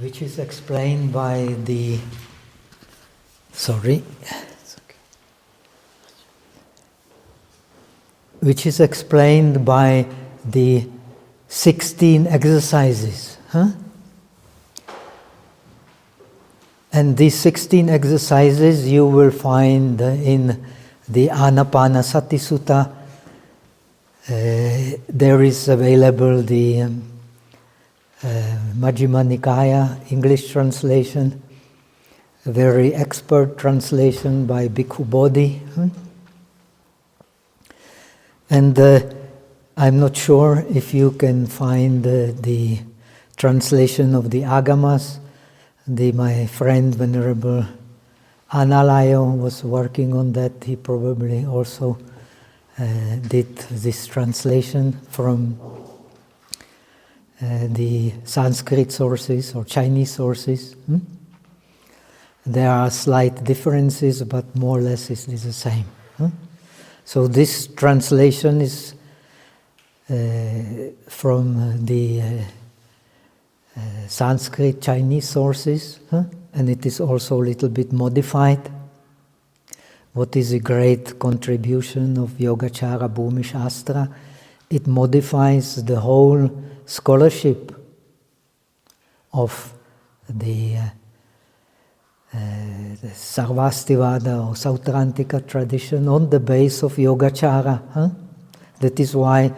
which is explained by the, which is explained by the 16 exercises. And these 16 exercises you will find in the Anapanasati Sutta. There is available the Majjhima Nikaya English translation, a very expert translation by Bhikkhu Bodhi. And I'm not sure if you can find the translation of the Agamas. My friend Venerable Analayo was working on that. He probably also did this translation from the Sanskrit sources or Chinese sources. There are slight differences, but more or less it is the same. So this translation is from the Sanskrit Chinese sources, and it is also a little bit modified. What is a great contribution of Yogacara Bhumi Shastra? It modifies the whole scholarship of the Sarvastivada or Sautrantika tradition on the base of Yogacara. That is why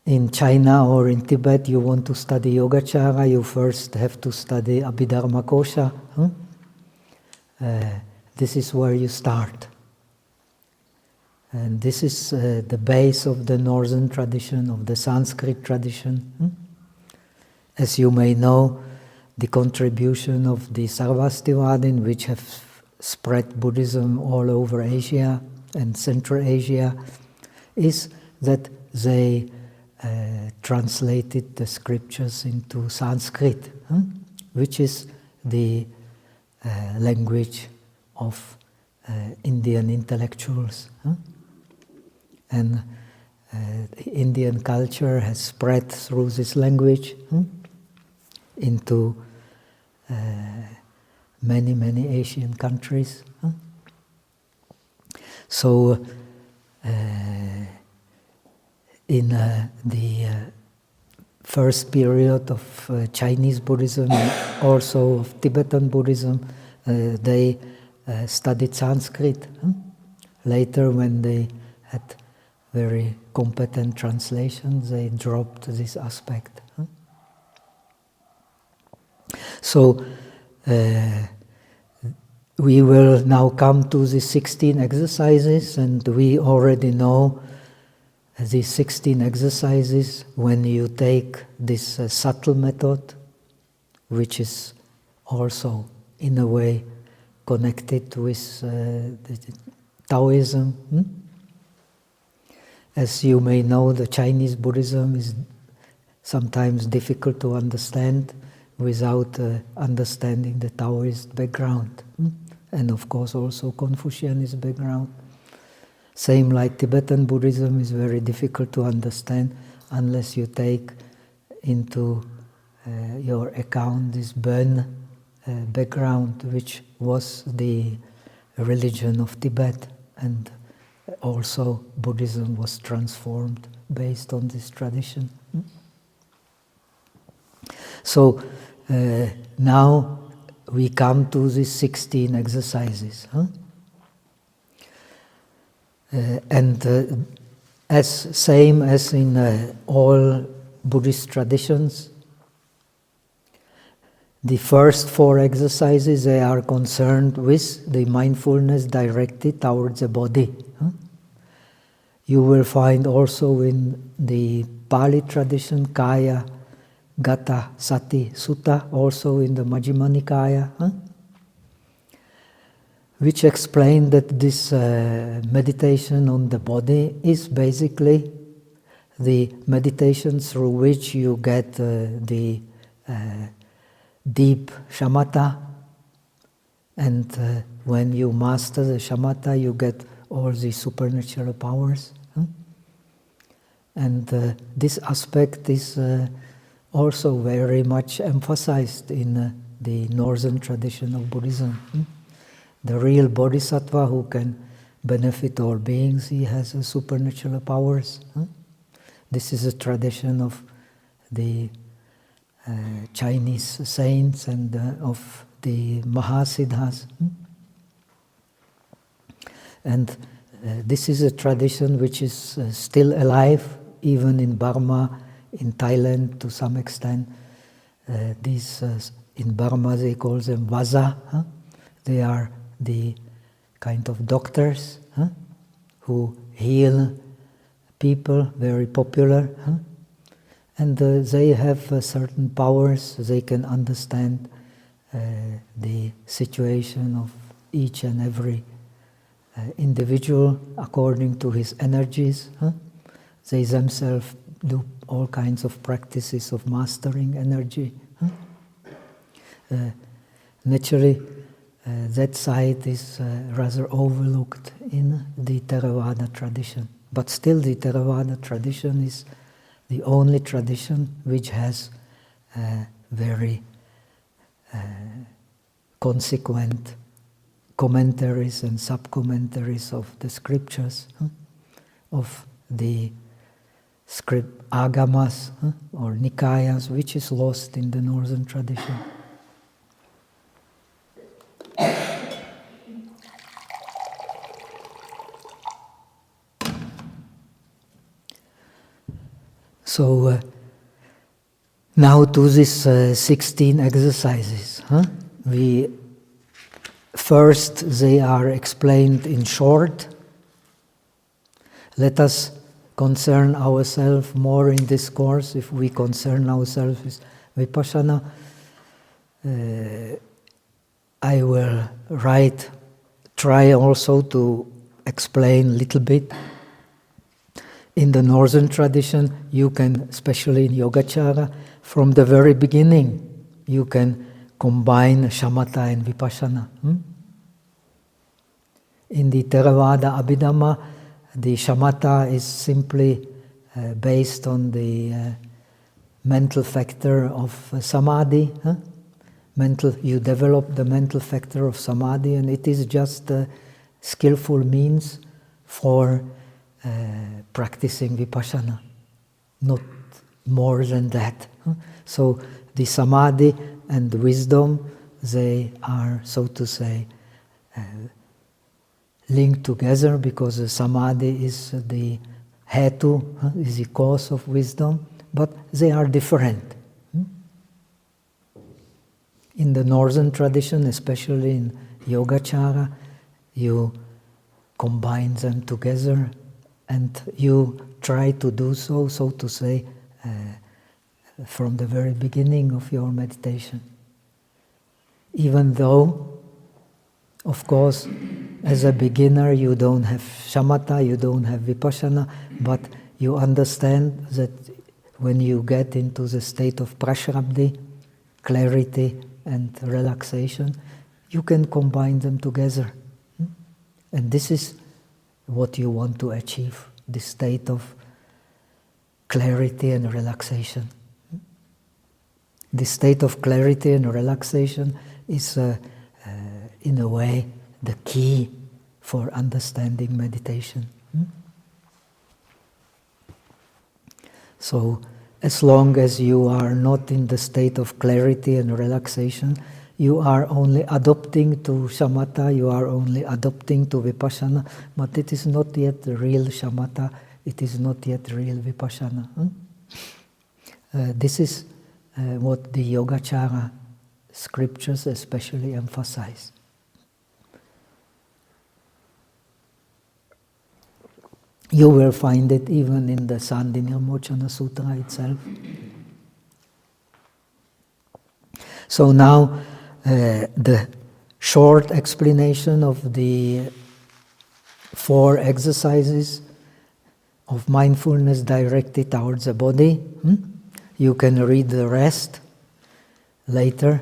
in China or in Tibet you want to study Yogacara, you first have to study Abhidharmakosha. This is where you start. And this is the base of the northern tradition, of the Sanskrit tradition. As you may know, the contribution of the Sarvastivadin, which have spread Buddhism all over Asia and Central Asia, is that they translated the scriptures into Sanskrit, which is the language of Indian intellectuals. And Indian culture has spread through this language into many, many Asian countries. So in the first period of Chinese Buddhism, also of Tibetan Buddhism, they studied Sanskrit. Later, when they had very competent translations, they dropped this aspect. So we will now come to the 16 exercises, and we already know these 16 exercises when you take this subtle method, which is also in a way connected with Taoism. As you may know, the Chinese Buddhism is sometimes difficult to understand without understanding the Taoist background. And of course also Confucianist background. Same like Tibetan Buddhism is very difficult to understand unless you take into your account this Bon background, which was the religion of Tibet, and also Buddhism was transformed based on this tradition. So now we come to these 16 exercises. And as same as in all Buddhist traditions, the first 4 exercises, they are concerned with the mindfulness directed towards the body. You will find also in the Pali tradition, Kaya Gata Sati Sutta, also in the Majjhima Nikaya, which explain that this meditation on the body is basically the meditation through which you get the deep shamatha, and when you master the shamatha, you get all the supernatural powers. And this aspect is also very much emphasized in the northern tradition of Buddhism. The real bodhisattva who can benefit all beings, he has supernatural powers. This is a tradition of the Chinese saints and of the Mahasiddhas. And this is a tradition which is still alive, even in Burma, in Thailand to some extent. In Burma they call them Vaza. They are the kind of doctors who heal people, very popular. And they have certain powers. They can understand the situation of each and every individual according to his energies. They themselves do all kinds of practices of mastering energy. Naturally, that side is rather overlooked in the Theravada tradition. But still the Theravada tradition is the only tradition which has very consequent commentaries and sub-commentaries of the scriptures, of the script agamas or nikayas, which is lost in the northern tradition. So now to these 16 exercises. First, they are explained in short. Let us concern ourselves more in this course. If we concern ourselves with Vipassana, I will try also to explain a little bit. In the northern tradition, you can, especially in Yogacara, from the very beginning, you can combine shamatha and vipassana. In the Theravada Abhidhamma, the shamatha is simply based on the mental factor of samadhi. You develop the mental factor of samadhi, and it is just a skillful means for practicing vipassana, not more than that. So the samadhi and the wisdom, they are, so to say, linked together, because the samadhi is the hetu, is the cause of wisdom, but they are different. In the northern tradition, especially in Yogacara, you combine them together, and you try to do so, so to say, from the very beginning of your meditation. Even though, of course, as a beginner you don't have shamatha, you don't have vipassana, but you understand that when you get into the state of prashrabdhi, clarity and relaxation, you can combine them together. And this is what you want to achieve, the state of clarity and relaxation. The state of clarity and relaxation is, in a way, the key for understanding meditation. So, as long as you are not in the state of clarity and relaxation, you are only adopting to shamatha, you are only adopting to vipassana, but it is not yet real shamatha, it is not yet real vipassana. This is what the Yogacara scriptures especially emphasize. You will find it even in the Sandhi-Nirmochana Sutra itself. So now, the short explanation of the 4 exercises of mindfulness directed towards the body. You can read the rest later.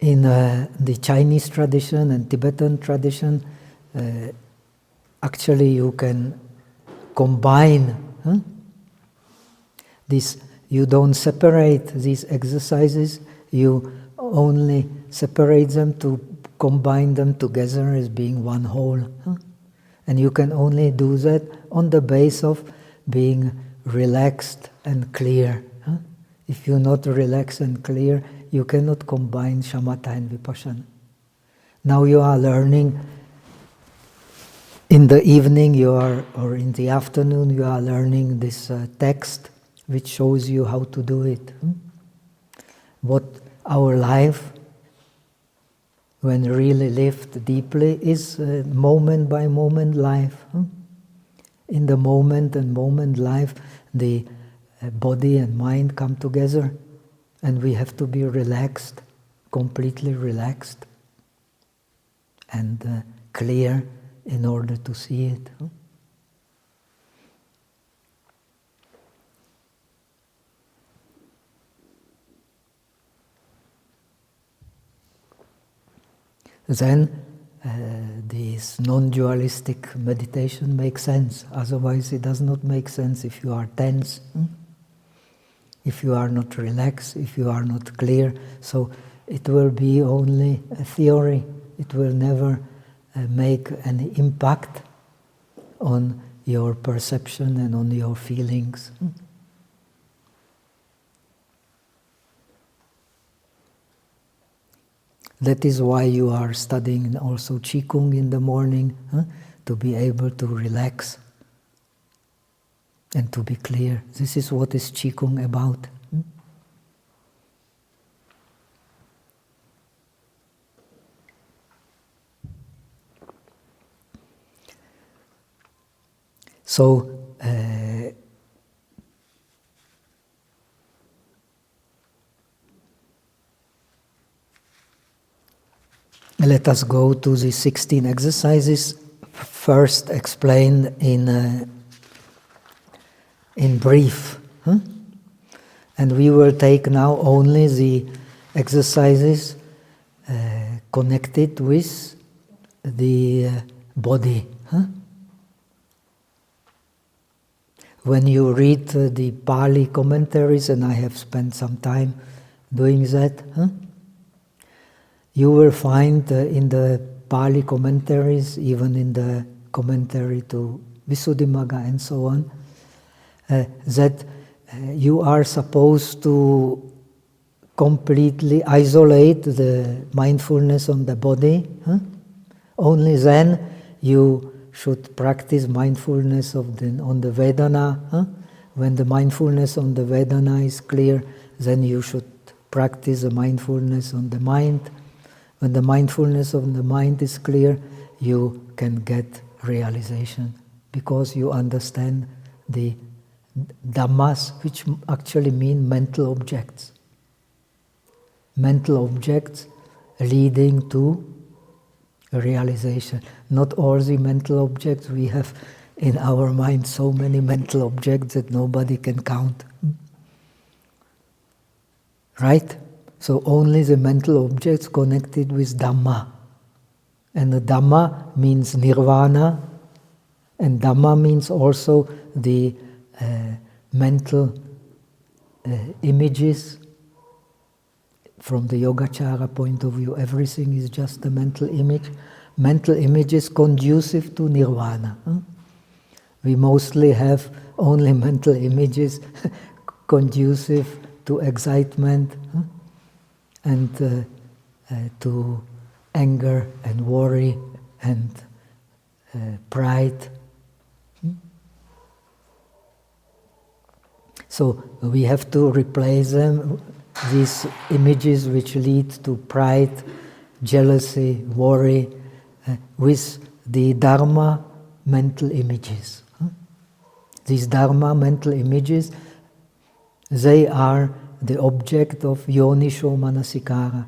In the Chinese tradition and Tibetan tradition, actually you can combine this you don't separate these exercises, you only separate them to combine them together as being one whole. And you can only do that on the base of being relaxed and clear. If you're not relaxed and clear, you cannot combine shamatha and vipassana. Now you are learning, in the evening or in the afternoon, you are learning this text which shows you how to do it. What our life, when really lived deeply, is moment by moment life. In the moment and moment life, the body and mind come together, and we have to be relaxed, completely relaxed and clear in order to see it. Then this non-dualistic meditation makes sense. Otherwise it does not make sense if you are tense, if you are not relaxed, if you are not clear. So it will be only a theory. It will never make any impact on your perception and on your feelings. That is why you are studying also Qigong in the morning, to be able to relax and to be clear. This is what is Qigong about. So, let us go to the 16 exercises, first explained in brief. And we will take now only the exercises connected with the body. When you read the Pali commentaries, and I have spent some time doing that, you will find in the Pali commentaries, even in the commentary to Visuddhimagga and so on, that you are supposed to completely isolate the mindfulness on the body. Only then you should practice mindfulness on the Vedana. When the mindfulness on the Vedana is clear, then you should practice the mindfulness on the mind. When the mindfulness on the mind is clear, you can get realization, because you understand the Dhammas, which actually mean mental objects. Mental objects leading to realization. Not all the mental objects. We have in our mind so many mental objects that nobody can count. Right? So only the mental objects connected with Dhamma. And the Dhamma means Nirvana, and Dhamma means also the mental images. From the Yogacara point of view, everything is just a mental image. Mental images conducive to Nirvana. We mostly have only mental images conducive to excitement and to anger and worry and pride. So we have to replace them, these images which lead to pride, jealousy, worry, with the Dharma mental images. These Dharma mental images, they are the object of Yonisho Manasikara,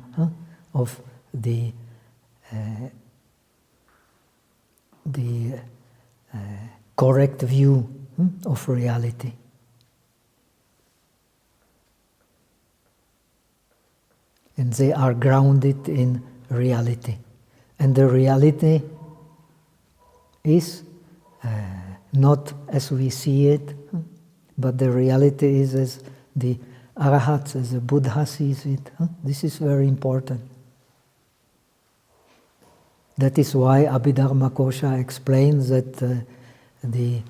of the correct view of reality. And they are grounded in reality. And the reality is not as we see it, but the reality is as the Arahats, as the Buddha sees it. This is very important. That is why Abhidharma Kosha explains that the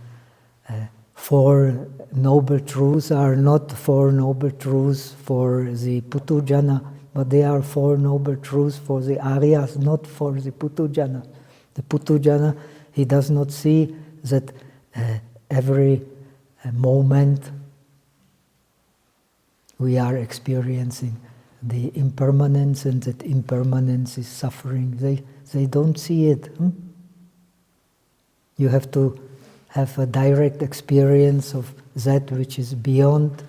Four Noble Truths are not Four Noble Truths for the Putujana, but they are Four Noble Truths for the Aryas, not for the Putujana. The Putujana, he does not see that every moment we are experiencing the impermanence, and that impermanence is suffering. They don't see it. You have to have a direct experience of that which is beyond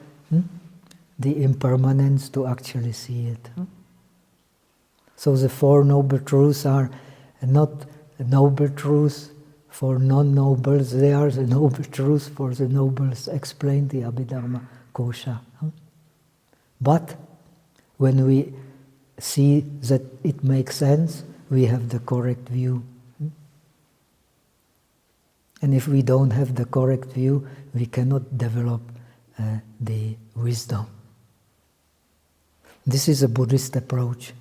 the impermanence to actually see it. So the Four Noble Truths are not noble truths for non-nobles, they are the noble truths for the nobles, explained the Abhidharma Kosha. But when we see that it makes sense, we have the correct view. And if we don't have the correct view, we cannot develop the wisdom. This is a Buddhist approach.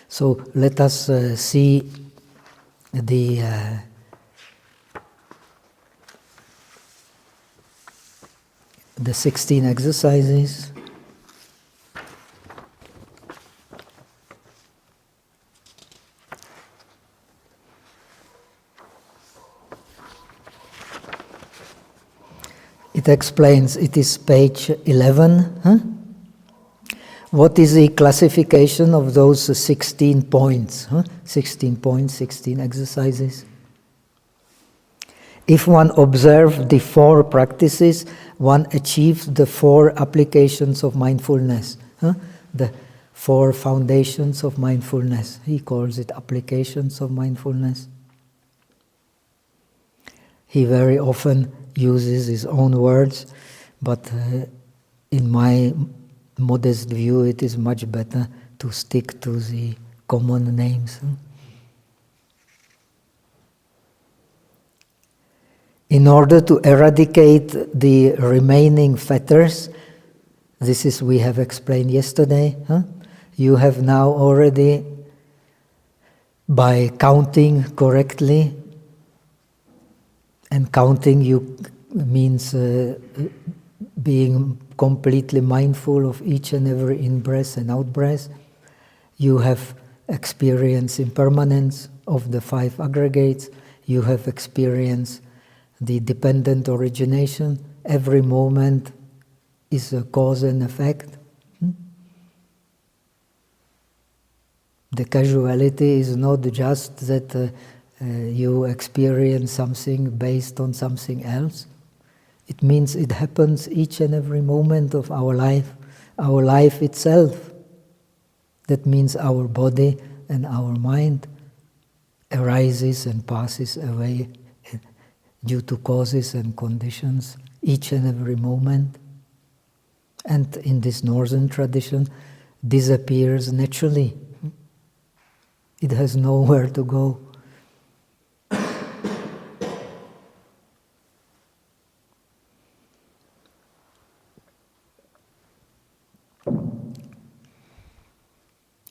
So let us see the the 16 exercises. It explains, it is page 11. What is the classification of those 16 points? 16 points, 16 exercises. If one observes the 4 practices, one achieves the 4 applications of mindfulness. The 4 foundations of mindfulness. He calls it applications of mindfulness. He very often uses his own words, but in my modest view, it is much better to stick to the common names. In order to eradicate the remaining fetters, this is we have explained yesterday, you have now already, by counting correctly, and counting means being completely mindful of each and every in-breath and out-breath, you have experienced impermanence of the 5 aggregates, you have experienced the dependent origination. Every moment is a cause and effect. The causality is not just that you experience something based on something else. It means it happens each and every moment of our life itself. That means our body and our mind arises and passes away due to causes and conditions each and every moment. And in this northern tradition, disappears naturally. It has nowhere to go.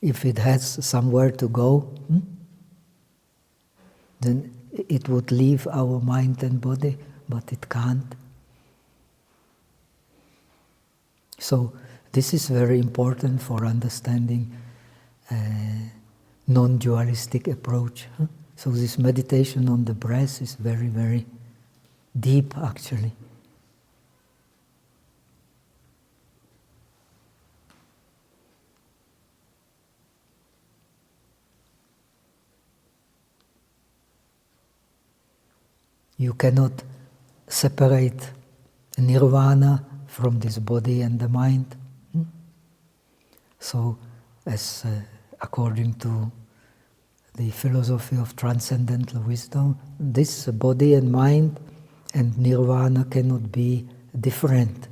If it has somewhere to go, then it would leave our mind and body, but it can't. So this is very important for understanding non-dualistic approach. So this meditation on the breath is very, very deep actually. You cannot separate nirvana from this body and the mind. So, as according to the philosophy of transcendental wisdom, this body and mind and nirvana cannot be different.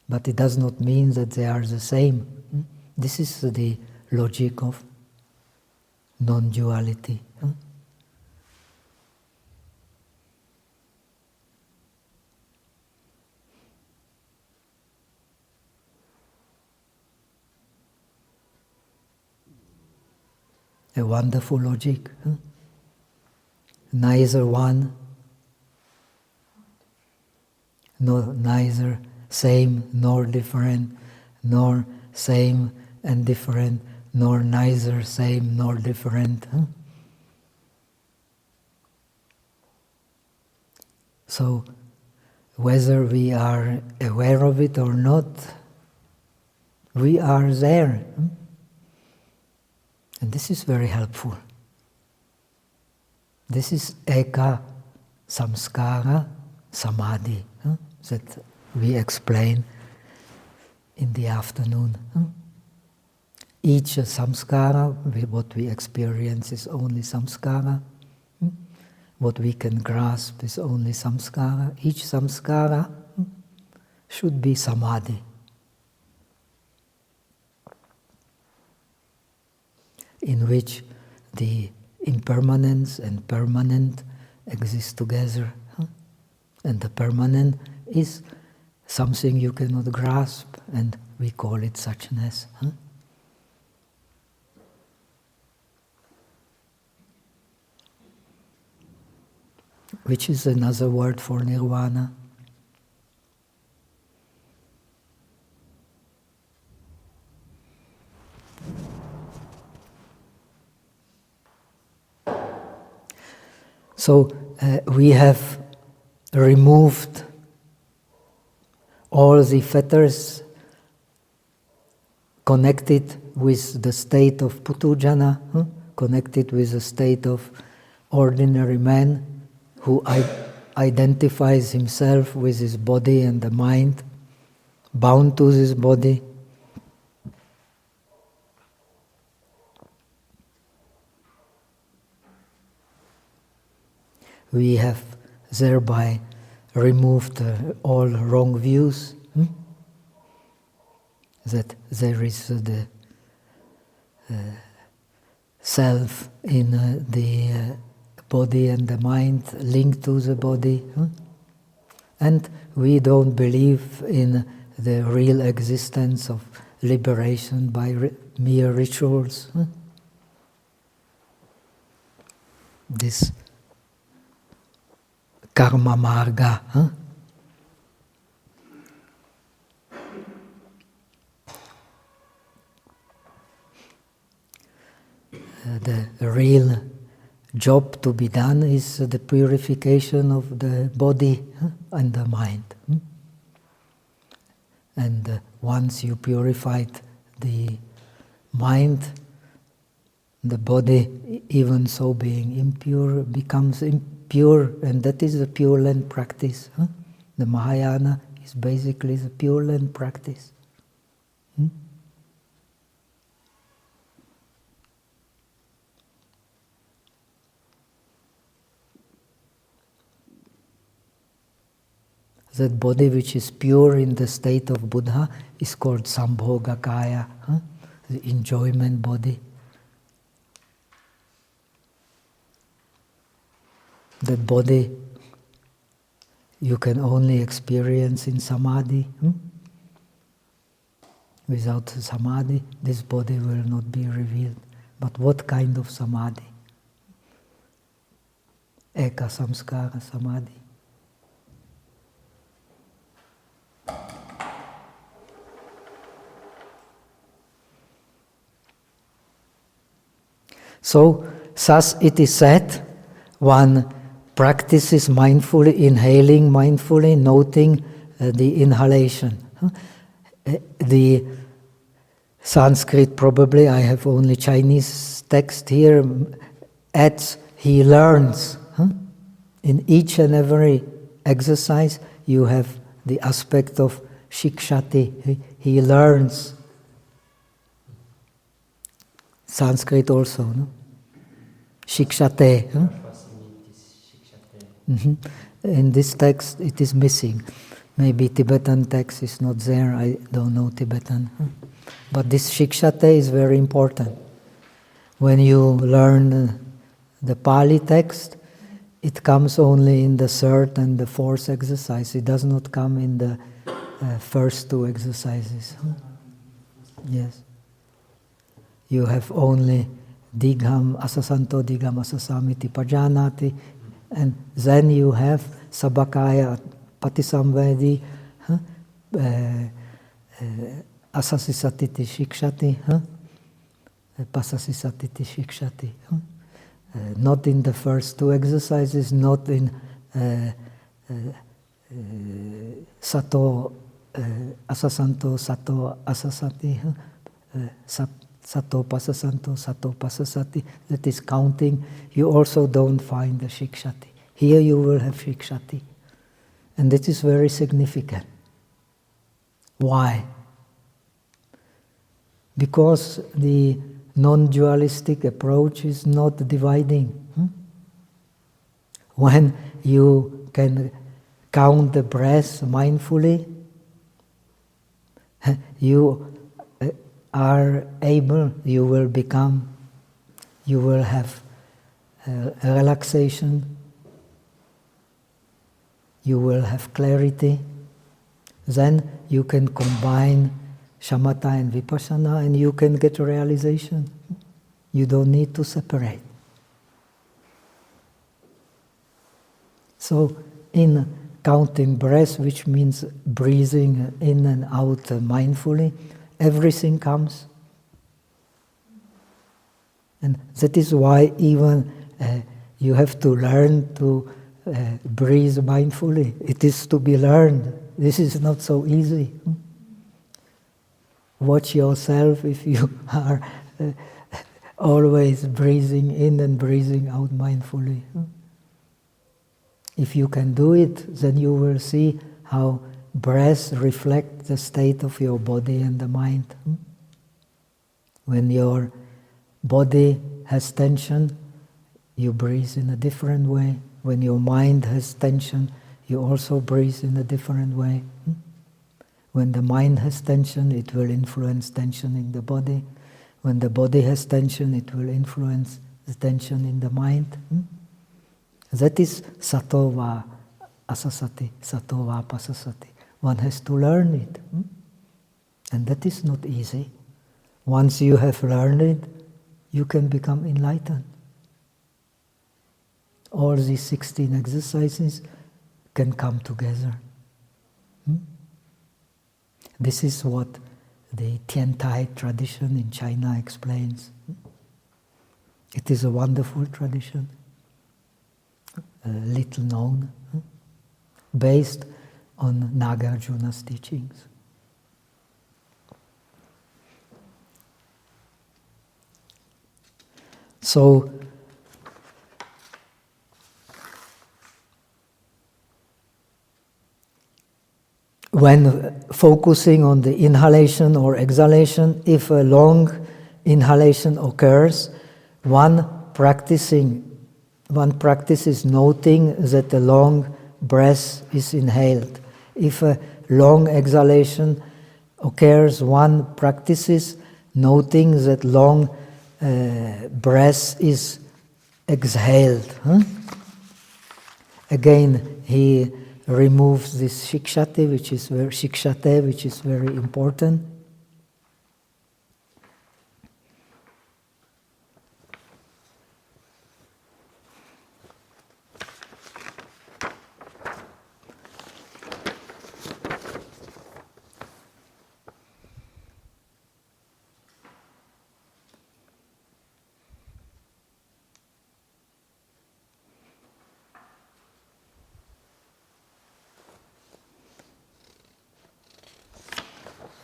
but it does not mean that they are the same. This is the logic of non-duality. A wonderful logic. Neither one, neither same nor different, nor same and different, nor neither same nor different. So, whether we are aware of it or not, we are there. And this is very helpful. This is eka samskara samadhi that we explain in the afternoon. Each samskara, what we experience is only samskara. What we can grasp is only samskara. Each samskara should be samadhi. In which the impermanence and permanent exist together. And the permanent is something you cannot grasp, and we call it suchness. Which is another word for nirvana. So we have removed all the fetters connected with the state of putujana, connected with the state of ordinary man who identifies himself with his body and the mind, bound to this body. We have thereby removed all wrong views, that there is the self in the body and the mind linked to the body, and we don't believe in the real existence of liberation by mere rituals. This karma marga. The real job to be done is the purification of the body and the mind. And once you purified the mind, the body, even so being impure, becomes pure, and that is the Pure Land practice. The Mahayana is basically the Pure Land practice. That body which is pure in the state of Buddha is called Sambhogakaya, the enjoyment body. That body you can only experience in samadhi. Without samadhi, this body will not be revealed. But what kind of samadhi? Eka samskara samadhi. So, thus it is said, one practices mindfully, inhaling mindfully, noting the inhalation. The Sanskrit, probably, I have only Chinese text here, adds, he learns. In each and every exercise, you have the aspect of shikshati, he learns. Sanskrit also, no? Shikshate. In this text it is missing. Maybe Tibetan text is not there, I don't know Tibetan. But this Shikshate is very important. When you learn the Pali text, it comes only in the third and the fourth exercise. It does not come in the first two exercises. Yes. You have only Digham Asasanto Digham Asasamiti Pajanati, and then you have Sabakaya Patisamvedi Asasisatiti Shikshati, Pasasisatiti Shikshati. Not in the first two exercises, not in Sato Asasanto Sato Asasati, Sato Pasasanto Sato Pasasati, that is counting. You also don't find the Shikshati. Here you will have Shikshati. And this is very significant. Why? Because the non-dualistic approach is not dividing. When you can count the breath mindfully, you are able, you will have relaxation, you will have clarity. Then you can combine shamatha and vipassana and you can get realization. You don't need to separate. So in counting breath, which means breathing in and out mindfully, everything comes. And that is why even you have to learn to breathe mindfully. It is to be learned. This is not so easy. Watch yourself if you are always breathing in and breathing out mindfully. If you can do it, then you will see how breath reflects the state of your body and the mind. When your body has tension, you breathe in a different way. When your mind has tension, you also breathe in a different way. When the mind has tension, it will influence tension in the body. When the body has tension, it will influence the tension in the mind. That is Satova Asasati, Satova Pasasati. One has to learn it. And that is not easy. Once you have learned it, you can become enlightened. All these 16 exercises can come together. This is what the Tiantai tradition in China explains. It is a wonderful tradition, little known, based on Nagarjuna's teachings. So, when focusing on the inhalation or exhalation, if a long inhalation occurs, one practices noting that a long breath is inhaled. If a long exhalation occurs, one practices noting that long breath is exhaled. Again, he removes this shikshate, which is very important.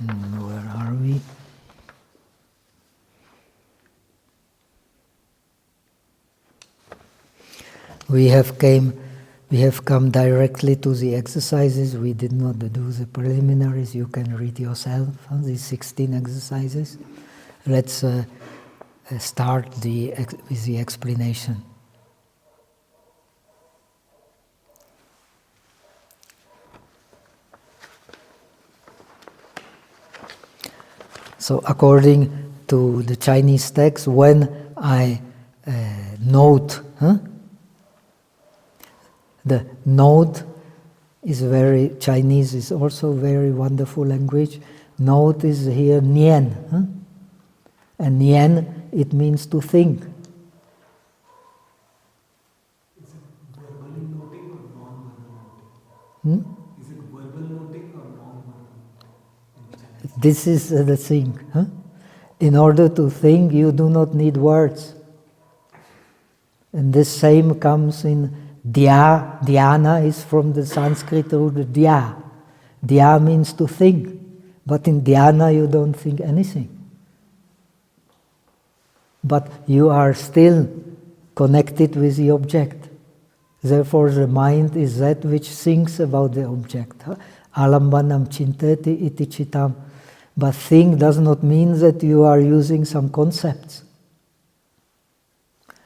Where are we? We have come directly to the exercises. We did not do the preliminaries. You can read yourself these 16 exercises. Let's start with the explanation. So according to the Chinese text, when I note, the note is very, Chinese is also very wonderful language. Note is here nian. And nian, it means to think. Is it verbally noting or non-verbal noting? Is it verbal noting or non-verbal noting? This is the thing. In order to think, you do not need words. And the same comes in dhya. Dhyana is from the Sanskrit root dhya. Dhya means to think. But in dhyana you don't think anything. But you are still connected with the object. Therefore the mind is that which thinks about the object. Alambanam chinteti iti chitam. But think does not mean that you are using some concepts.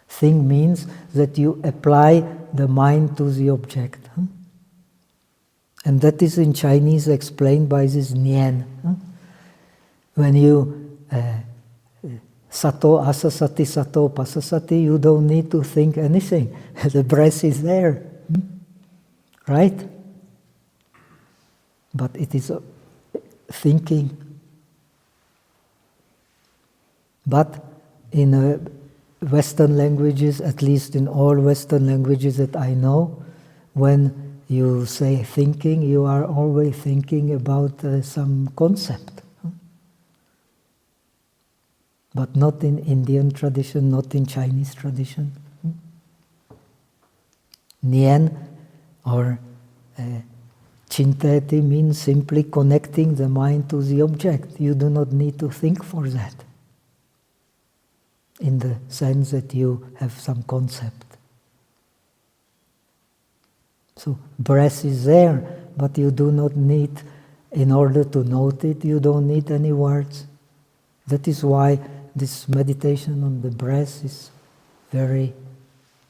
Think means that you apply the mind to the object. And that is in Chinese explained by this nian. When you sato asasati sato pasasati, you don't need to think anything. The breath is there. Right? But it is thinking. But in Western languages, at least in all Western languages that I know, when you say thinking, you are always thinking about some concept. But not in Indian tradition, not in Chinese tradition. Nian or chinteti means simply connecting the mind to the object. You do not need to think for that, in the sense that you have some concept. So breath is there, but you do not need, in order to note it, you don't need any words. That is why this meditation on the breath is very,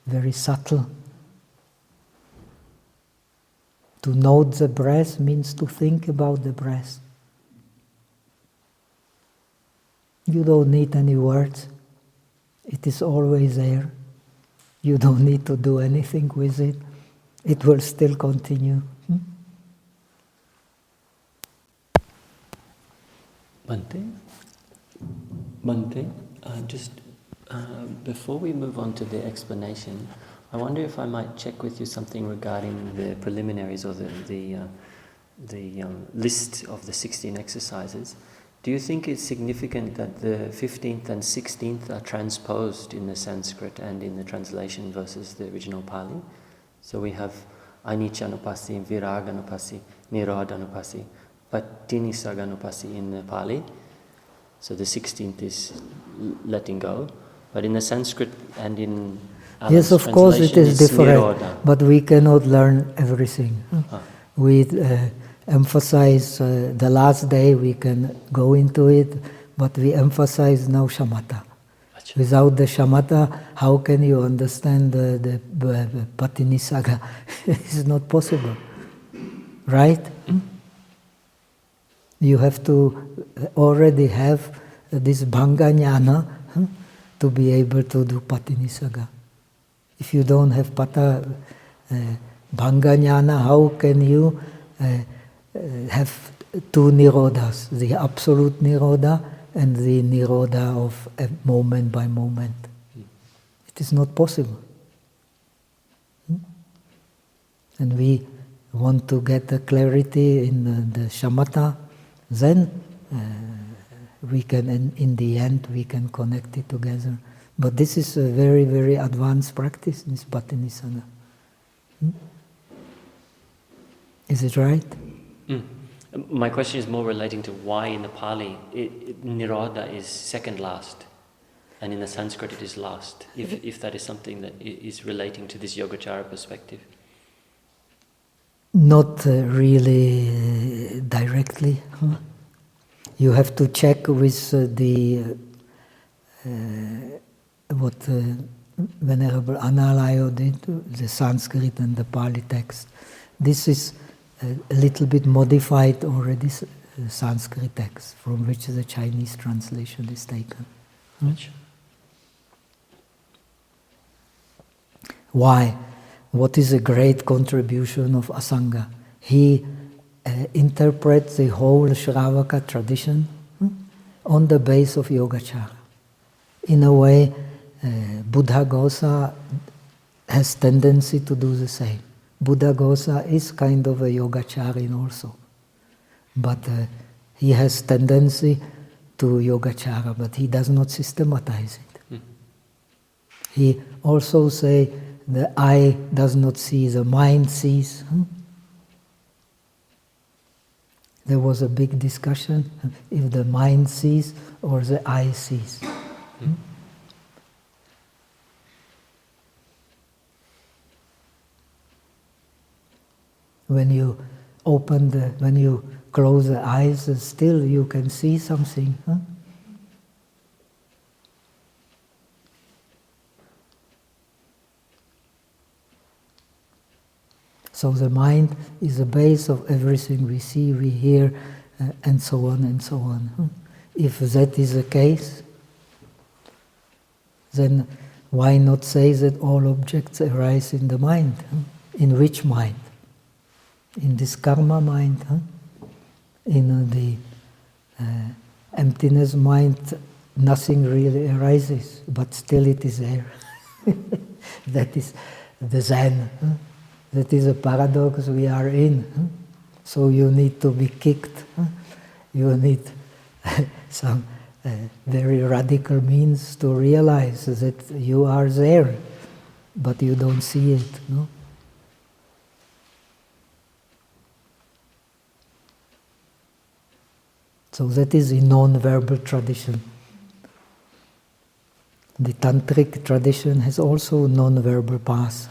very subtle. To note the breath means to think about the breath. You don't need any words. It is always there. You don't need to do anything with it. It will still continue. Bhante, just before we move on to the explanation, I wonder if I might check with you something regarding the preliminaries or the list of the 16 exercises. Do you think it's significant that the 15th and 16th are transposed in the Sanskrit and in the translation versus the original Pali? So we have Aniccanupassi, Viraganupassi, Nirodhanupassi, Patinisaganupassi in the Pali. So the 16th is letting go. But in the Sanskrit and in yes, of course it is different, but we cannot learn everything. We emphasize the last day, we can go into it, but we emphasize now shamatha. Achha. Without the shamatha, how can you understand the Patinisaga? It's not possible. Right? You have to already have this bhanga jnana to be able to do Patinisaga. If you don't have bhanga jnana, how can you have two nirodhas, the absolute nirodha and the nirodha of moment by moment? It is not possible. And we want to get the clarity in the shamatha, then we can, in the end, we can connect it together. But this is a very, very advanced practice, this Patinisana. Is it right? My question is more relating to why in the Pali Nirodha is second last and in the Sanskrit it is last, if that is something that is relating to this Yogacara perspective. Not really directly. You have to check with what Venerable Analayo did, the Sanskrit and the Pali text. This is a little bit modified already Sanskrit text from which the Chinese translation is taken. Why? What is a great contribution of Asanga? He interprets the whole Shravaka tradition on the base of Yogacara. In a way, Buddhaghosa has tendency to do the same. Buddhaghosa is kind of a Yogacharin also, but he has tendency to Yogacara, but he does not systematize it. He also say the eye does not see, the mind sees. There was a big discussion if the mind sees or the eye sees. When you when you close the eyes, still you can see something. So the mind is the base of everything we see, we hear, and so on and so on. If that is the case, then why not say that all objects arise in the mind? In which mind? In this karma mind? In the emptiness mind, nothing really arises, but still it is there. That is the Zen. That is a paradox we are in. So you need to be kicked. You need some very radical means to realize that you are there, but you don't see it. No? So that is the non-verbal tradition. The tantric tradition has also non-verbal paths.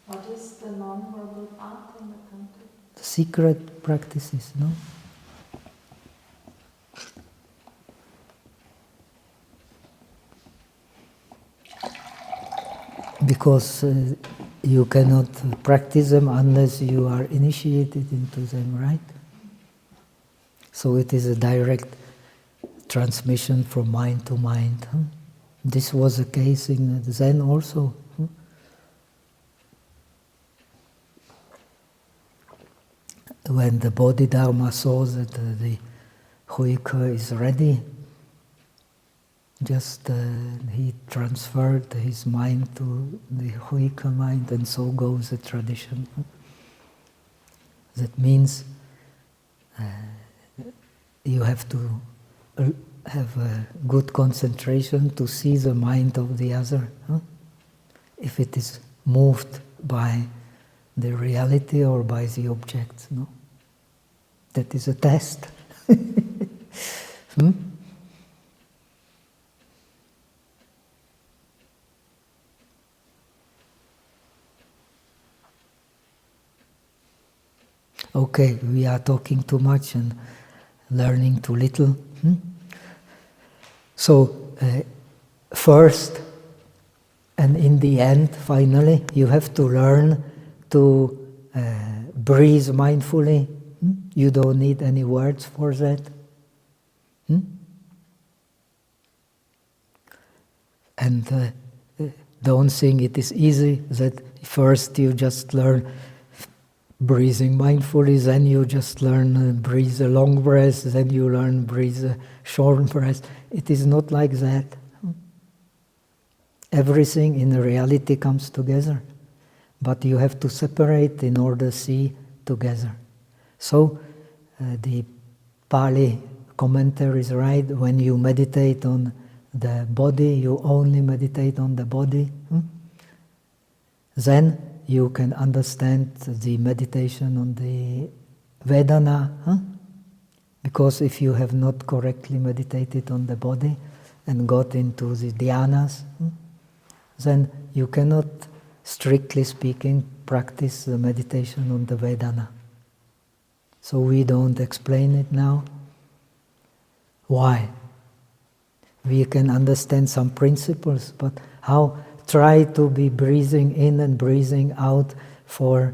What is the non-verbal path in the country? The secret practices, no? Because you cannot practice them unless you are initiated into them, right? So it is a direct transmission from mind to mind. This was the case in Zen also. When the Bodhidharma saw that the Huike is ready, just he transferred his mind to the Huike mind, and so goes the tradition. That means you have to have a good concentration to see the mind of the other. If it is moved by the reality or by the objects, no? That is a test. Okay, we are talking too much and learning too little. So, first, and in the end, finally, you have to learn to breathe mindfully. You don't need any words for that. And don't think it is easy that first you just learn breathing mindfully, then you just learn breathe a long breath, then you learn breathe a short breath. It is not like that. Everything in reality comes together, but you have to separate in order to see together. So the Pali commentary is right. When you meditate on the body, you only meditate on the body. Then you can understand the meditation on the Vedana. Because if you have not correctly meditated on the body and got into the dhyanas, then you cannot, strictly speaking, practice the meditation on the Vedana. So we don't explain it now. Why? We can understand some principles, but how try to be breathing in and breathing out for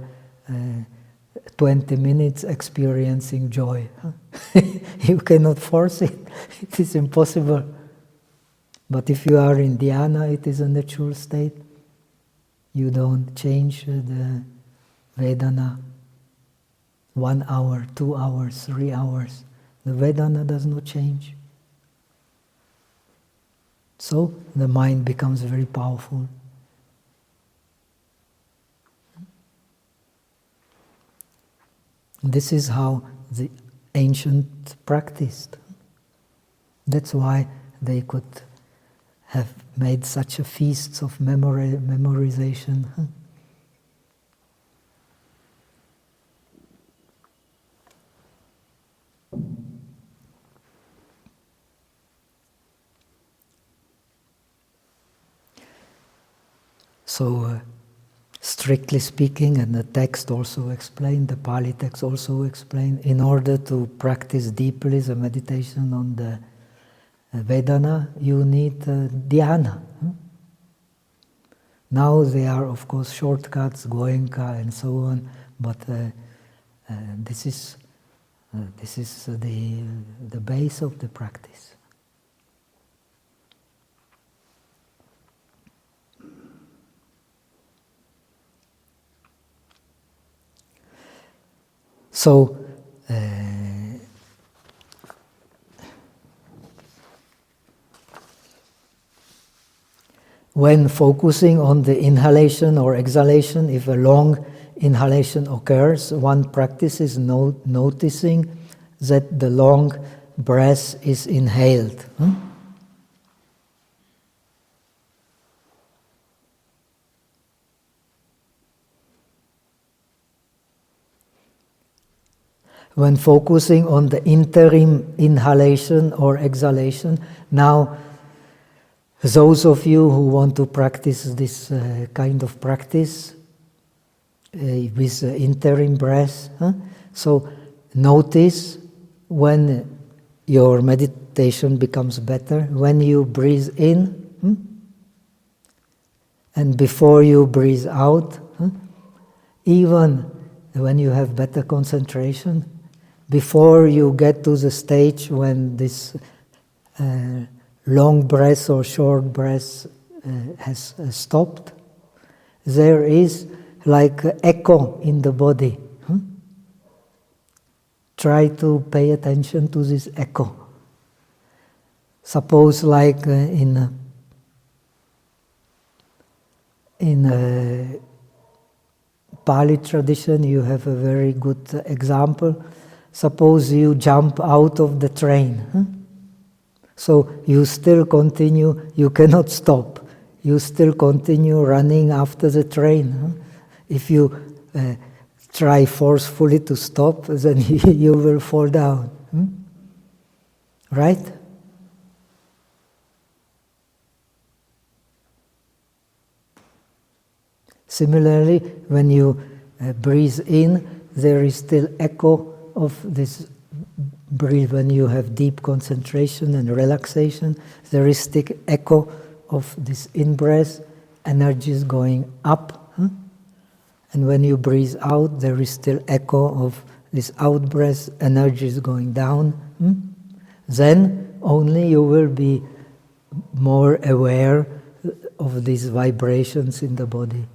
20 minutes experiencing joy. You cannot force it. It is impossible. But if you are in dhyana, it is a natural state. You don't change the Vedana 1 hour, 2 hours, 3 hours. The Vedana does not change. So the mind becomes very powerful. This is how the ancient practiced. That's why they could have made such a feasts of memorization. So, strictly speaking, and the text also explained, the Pali text also explained, in order to practice deeply the meditation on the Vedana, you need dhyana. Now there are, of course, shortcuts, Goenka and so on, but this is the base of the practice. So, when focusing on the inhalation or exhalation, if a long inhalation occurs, one practices noticing that the long breath is inhaled. When focusing on the interim inhalation or exhalation, now those of you who want to practice this kind of practice with interim breath, so notice when your meditation becomes better, when you breathe in and before you breathe out, even when you have better concentration, before you get to the stage when this long breath or short breath has stopped, there is like an echo in the body. Try to pay attention to this echo. Suppose like in Pali tradition you have a very good example. Suppose you jump out of the train. So you still continue, you cannot stop. You still continue running after the train. If you try forcefully to stop, then you will fall down. Right? Similarly, when you breathe in, there is still echo of this breathe. When you have deep concentration and relaxation, there is still echo of this in-breath, energy is going up. And when you breathe out, there is still echo of this out-breath, energy is going down. Then only you will be more aware of these vibrations in the body.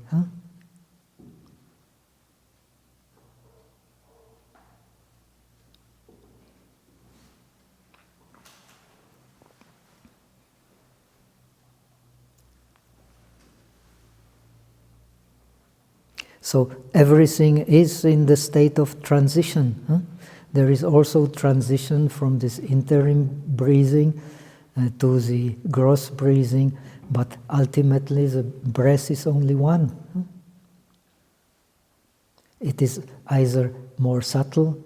So everything is in the state of transition. There is also transition from this interim breathing to the gross breathing, but ultimately the breath is only one. It is either more subtle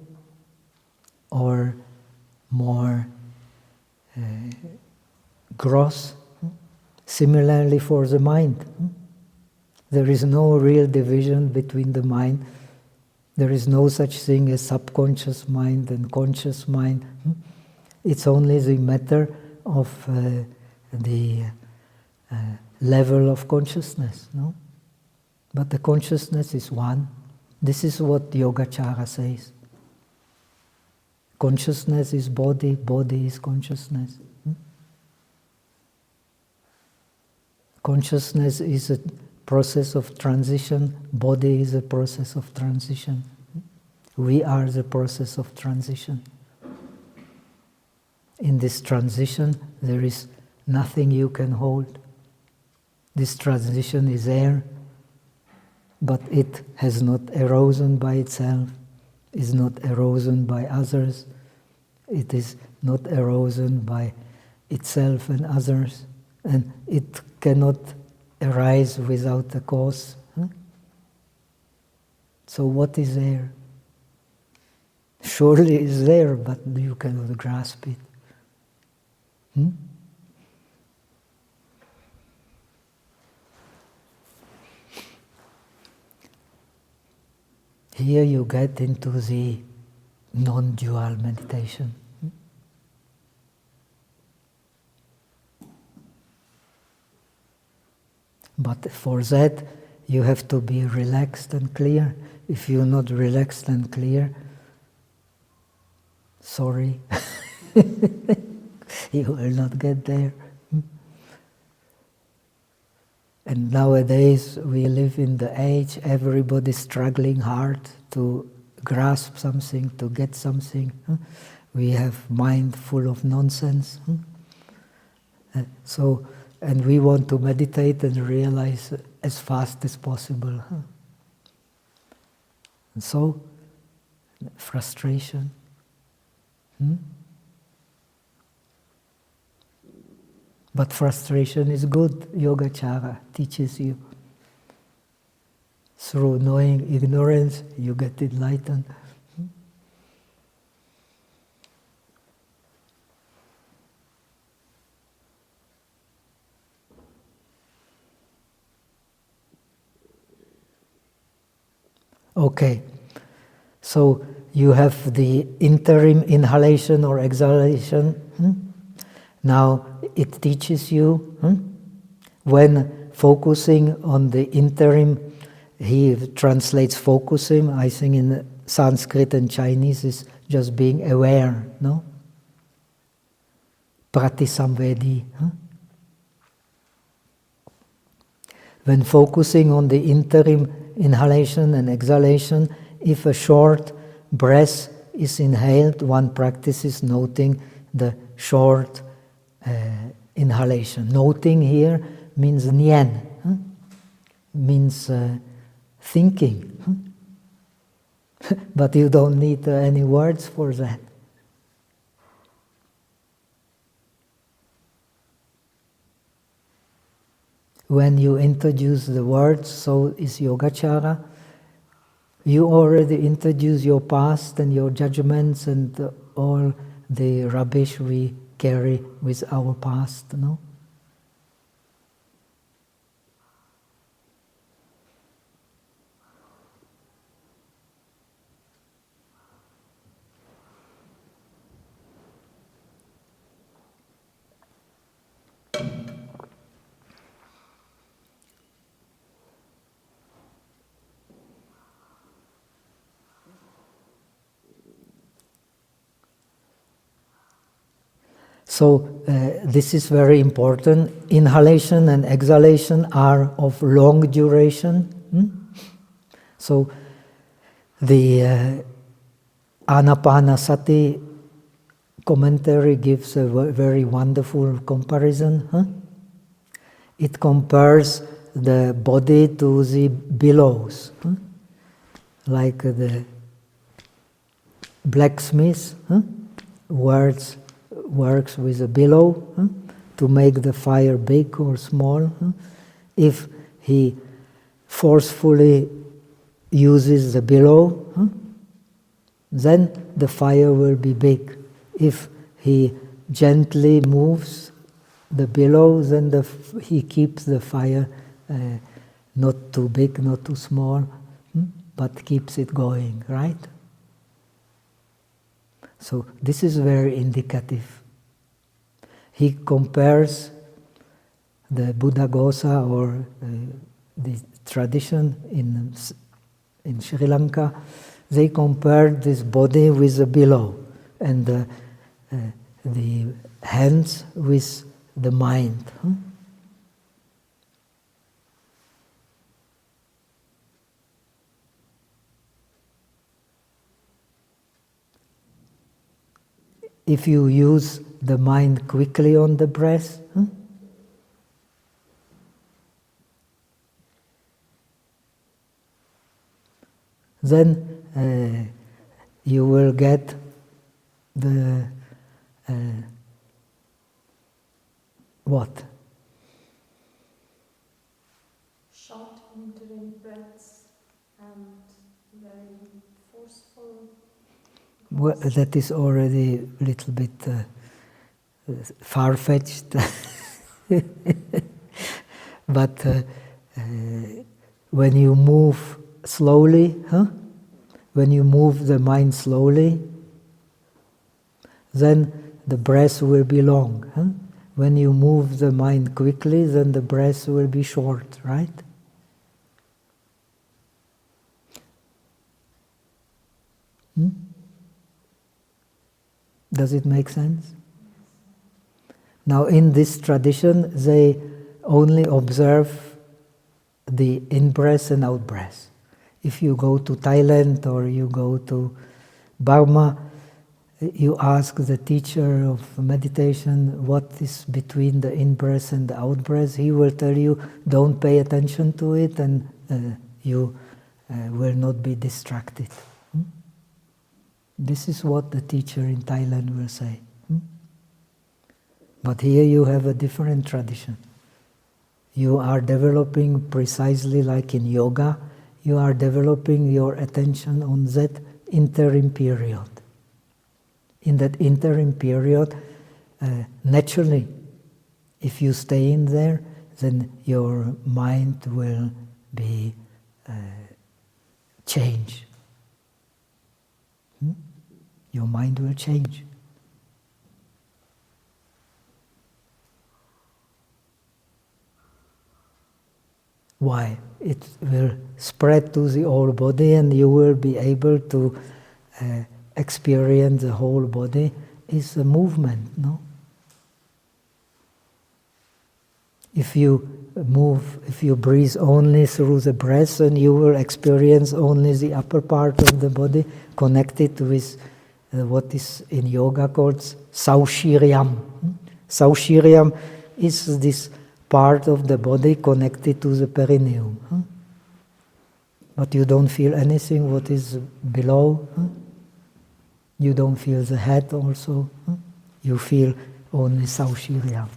or more gross. Similarly for the mind. There is no real division between the mind. There is no such thing as subconscious mind and conscious mind. It's only the matter of the level of consciousness, no? But the consciousness is one. This is what Yogacara says. Consciousness is body, body is consciousness. Consciousness is a process of transition, body is a process of transition. We are the process of transition. In this transition, there is nothing you can hold. This transition is there, but it has not arisen by itself, is not arisen by others, it is not arisen by itself and others, and it cannot arise without a cause. So what is there? Surely it is there, but you cannot grasp it. Here you get into the non-dual meditation. But for that, you have to be relaxed and clear. If you're not relaxed and clear, sorry, you will not get there. And nowadays we live in the age, everybody struggling hard to grasp something, to get something. We have mind full of nonsense. And we want to meditate and realize as fast as possible. And so, frustration. But frustration is good. Yogacara teaches you. Through knowing ignorance, you get enlightened. Okay, so you have the interim inhalation or exhalation. Now it teaches you, when focusing on the interim, he translates focusing, I think in Sanskrit and Chinese is just being aware, no? Pratisamvedi. When focusing on the interim inhalation and exhalation, if a short breath is inhaled, one practices noting the short inhalation. Noting here means nyen, means thinking. But you don't need any words for that. When you introduce the words, so is Yogacara, you already introduce your past and your judgments and all the rubbish we carry with our past, no? So this is very important. Inhalation and exhalation are of long duration. So the Anapanasati commentary gives a very wonderful comparison. It compares the body to the billows, like the blacksmith works with a billow to make the fire big or small. If he forcefully uses the billow, then the fire will be big. If he gently moves the billow, then he keeps the fire not too big, not too small, but keeps it going, right? So this is very indicative. He compares the Buddha Gosa or the tradition in Sri Lanka, they compared this body with the below and the hands with the mind. If you use the mind quickly on the breath, then you will get the what? Short entering breaths and very forceful. Well, that is already a little bit far-fetched. But when you move slowly, when you move the mind slowly, then the breath will be long. When you move the mind quickly, then the breath will be short, right? Does it make sense? Now, in this tradition, they only observe the in-breath and out-breath. If you go to Thailand or you go to Burma, you ask the teacher of meditation what is between the in-breath and the out-breath. He will tell you, don't pay attention to it and you will not be distracted. This is what the teacher in Thailand will say. But here you have a different tradition. You are developing precisely like in yoga, you are developing your attention on that interim period. In that interim period, naturally, if you stay in there, then your mind will be changed. Your mind will change. Why? It will spread to the whole body and you will be able to experience the whole body is a movement, no? If you breathe only through the breath, then you will experience only the upper part of the body connected with what is in yoga called Saushiriam. Saushiriam is this part of the body connected to the perineum. But you don't feel anything what is below. You don't feel the head also. You feel only Saushiriam.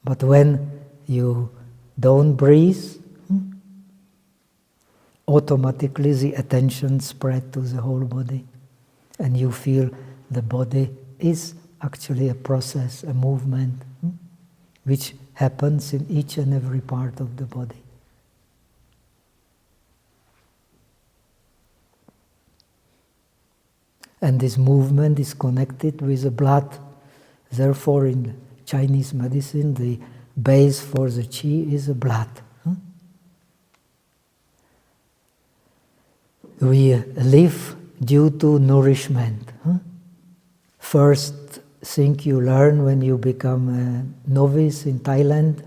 But when you don't breathe, automatically the attention spread to the whole body. And you feel the body is actually a process, a movement, which happens in each and every part of the body. And this movement is connected with the blood. Therefore, in Chinese medicine, the base for the qi is the blood. We live due to nourishment. First thing you learn when you become a novice in Thailand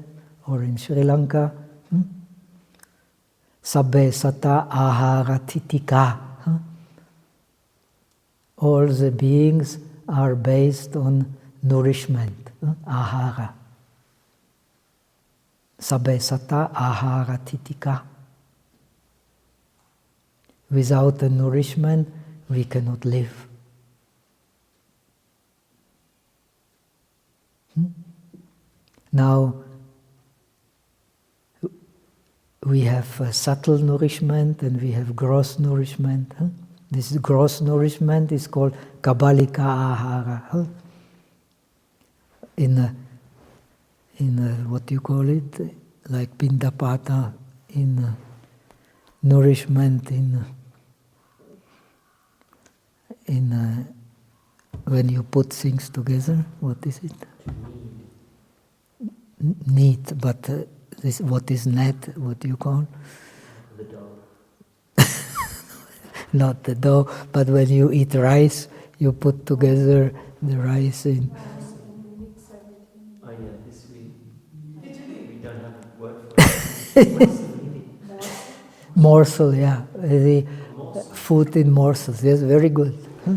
or in Sri Lanka, sabbe satta ahara titika. All the beings are based on nourishment, ahara. Sabbe satta ahara titika. Without the nourishment, we cannot live. Now, we have subtle nourishment and we have gross nourishment. This gross nourishment is called Kabbalika Ahara. In what you call it, like BPada, in nourishment, in when you put things together, what is it? neat, but this, what is net, what do you call? The dough. Not the dough, but when you eat rice, you put together the rice in. Oh yeah, this we don't have a word for it. Morsel, yeah. The Morsel. food in morsels, yes, very good. Huh?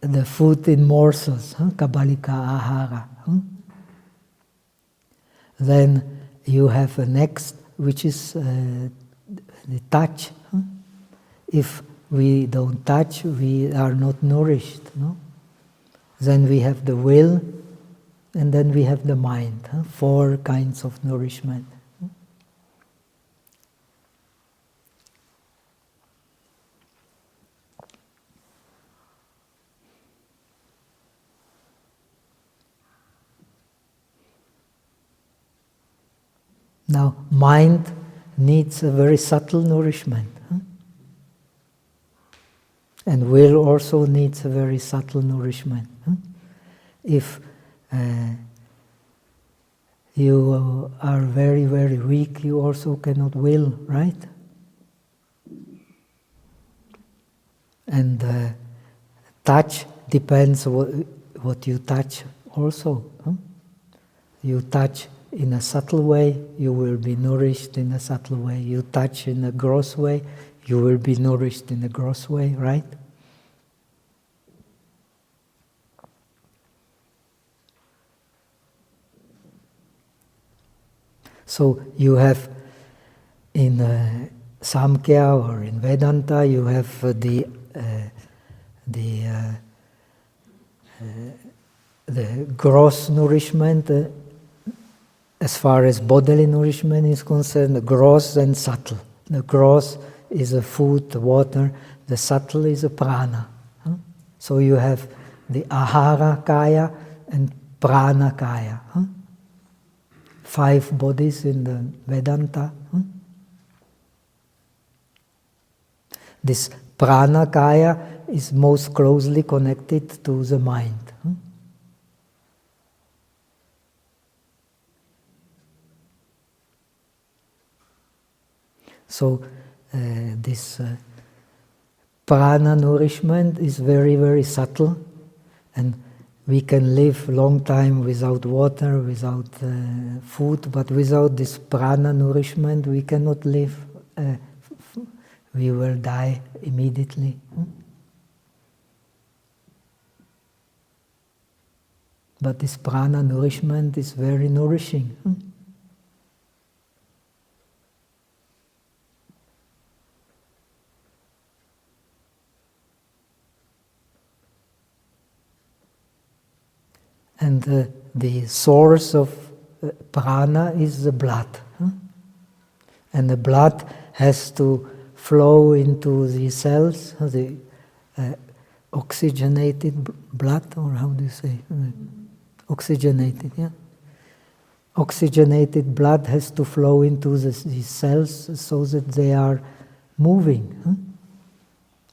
The food in morsels, huh? Kabalika ahara. Huh? Then you have a next, which is the touch. Huh? If we don't touch, we are not nourished. No? Then we have the will, and then we have the mind. Huh? 4 kinds of nourishment. Now, mind needs a very subtle nourishment. Huh? And will also needs a very subtle nourishment. Huh? If you are very, very weak, you also cannot will, right? And touch depends what you touch also. Huh? You touch in a subtle way, you will be nourished in a subtle way. You touch in a gross way, you will be nourished in a gross way, right? So you have in Samkhya or in Vedanta, you have the gross nourishment. As far as bodily nourishment is concerned, the gross and subtle. The gross is a food, water. The subtle is a prana. Huh? So you have the ahara kaya and prana kaya. Huh? 5 bodies in the Vedanta. Huh? This prana kaya is most closely connected to the mind. Huh? So this prana nourishment is very, very subtle, and we can live a long time without water, without food, but without this prana nourishment we cannot live. We will die immediately. But this prana nourishment is very nourishing. And the source of prana is the blood. And the blood has to flow into the cells, the oxygenated blood, or how do you say? Oxygenated, yeah. Oxygenated blood has to flow into the cells so that they are moving.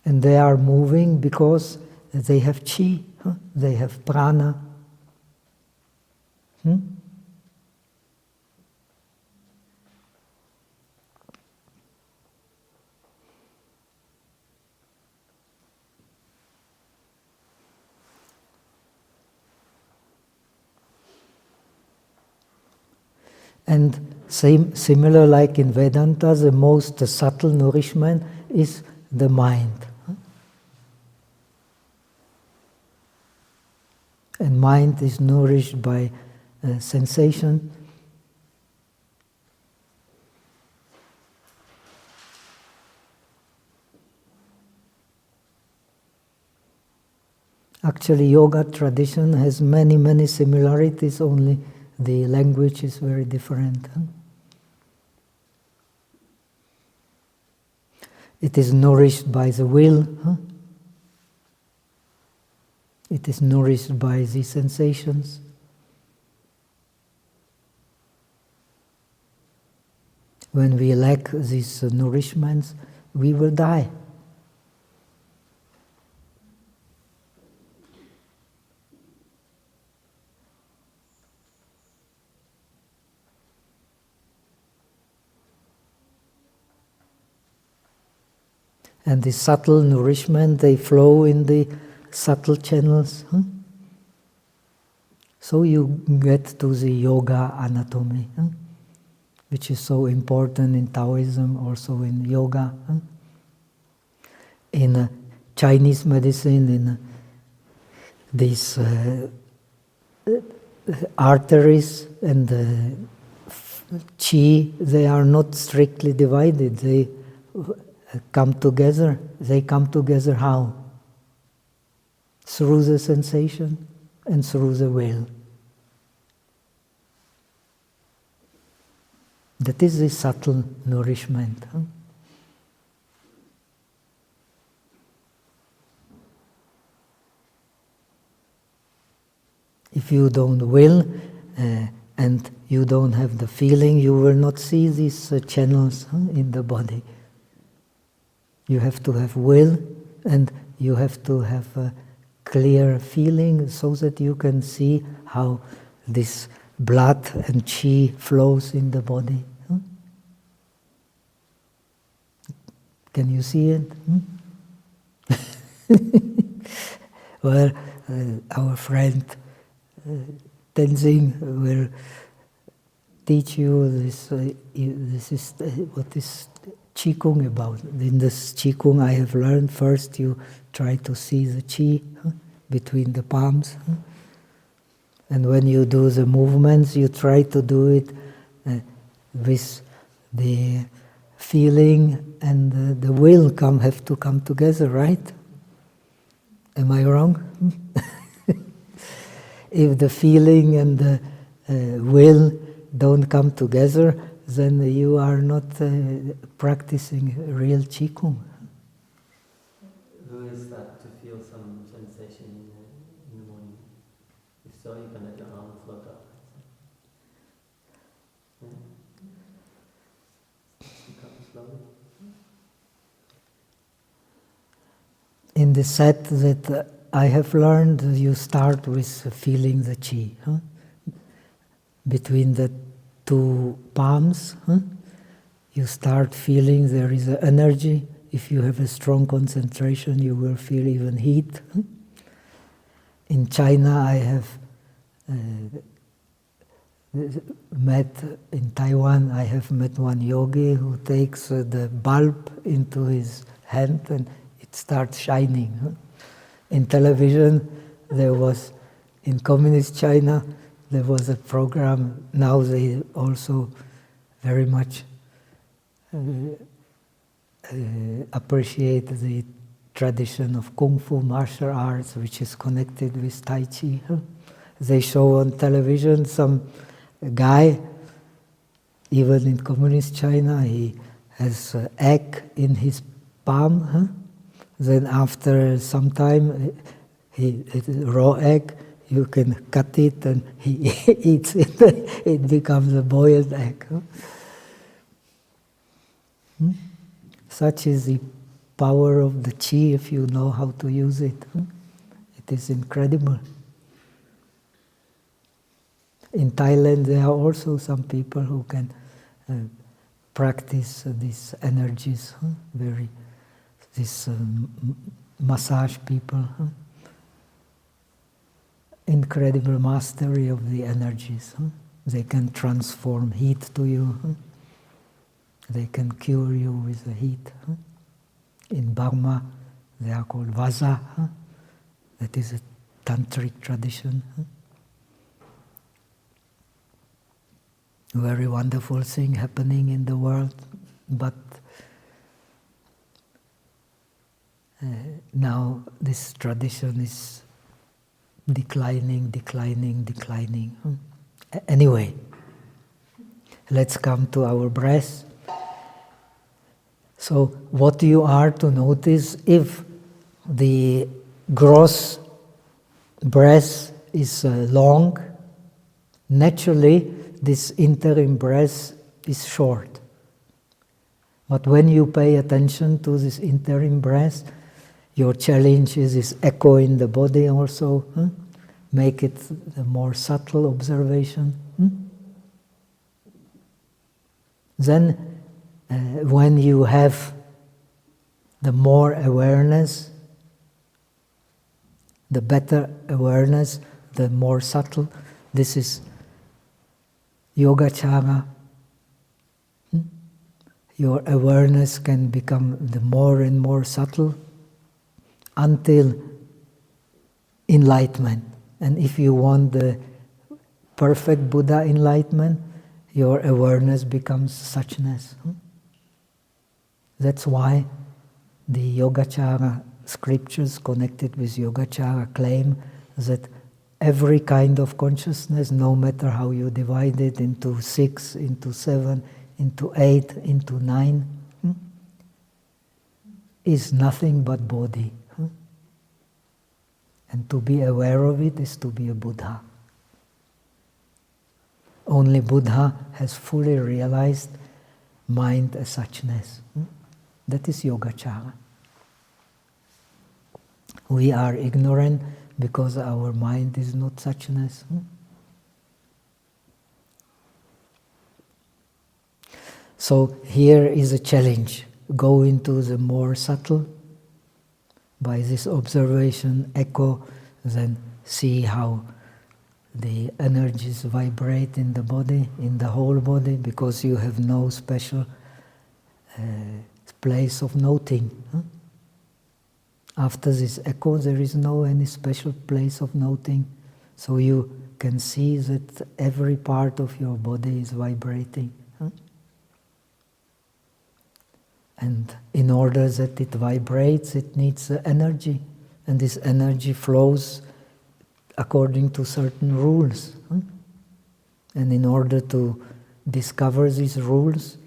And they are moving because they have chi, they have prana. And similar like in Vedanta, the most subtle nourishment is the mind. And mind is nourished by sensation. Actually, yoga tradition has many, many similarities, only the language is very different. It is nourished by the will. It is nourished by the sensations. When we lack these nourishments, we will die. And the subtle nourishment, they flow in the subtle channels. So you get to the yoga anatomy, which is so important in Taoism, also in yoga. In Chinese medicine, in these arteries and qi, they are not strictly divided. They come together. They come together how? Through the sensation and through the will. That is the subtle nourishment. If you don't will and you don't have the feeling, you will not see these channels in the body. You have to have will and you have to have a clear feeling so that you can see how this blood and qi flows in the body. Can you see it? Well, our friend Tenzing will teach you this. This is what is Qigong about. In this Qigong I have learned, first you try to see the qi between the palms. And when you do the movements, you try to do it with the feeling and the will have to come together, right? Am I wrong? If the feeling and the will don't come together, then you are not practicing real Qigong. Who is that to feel some sensation in the morning? If so, you can let your arm float up. Yeah. Come slowly. In the set that I have learned, you start with feeling the qi. Between the two palms, you start feeling there is an energy. If you have a strong concentration, you will feel even heat. In China, I have met, in Taiwan, I have met one yogi who takes the bulb into his hand and it starts shining. In television, there was, in communist China, there was a program. Now they also very much appreciate the tradition of Kung Fu martial arts, which is connected with Tai Chi. They show on television some guy, even in communist China, he has an egg in his palm. Then after some time, it's a raw egg, you can cut it and he eats it. It becomes a boiled egg. Such is the power of the qi if you know how to use it. It is incredible. In Thailand, there are also some people who can practice these energies, massage people. Incredible mastery of the energies. They can transform heat to you. They can cure you with the heat. In Burma, they are called Vasa. That is a tantric tradition. Very wonderful thing happening in the world, but now this tradition is declining. Anyway, let's come to our breath. So what you are to notice, if the gross breath is long, naturally this interim breath is short. But when you pay attention to this interim breath, your challenge is this echo in the body also. Make it a more subtle observation. Then when you have the more awareness, the better awareness, the more subtle. This is Yogacara. Your awareness can become the more and more subtle until enlightenment. And if you want the perfect Buddha enlightenment, your awareness becomes suchness. That's why the Yogacara scriptures connected with Yogacara claim that every kind of consciousness, no matter how you divide it into 6, into 7, into 8, into 9, is nothing but body. And to be aware of it is to be a Buddha. Only Buddha has fully realized mind as suchness. That is Yogacara. We are ignorant because our mind is not suchness. So here is a challenge. Go into the more subtle. By this observation, echo, then see how the energies vibrate in the body, in the whole body, because you have no special place of noting. After this echo, there is no any special place of noting. So you can see that every part of your body is vibrating. And in order that it vibrates, it needs energy. And this energy flows according to certain rules. And in order to discover these rules,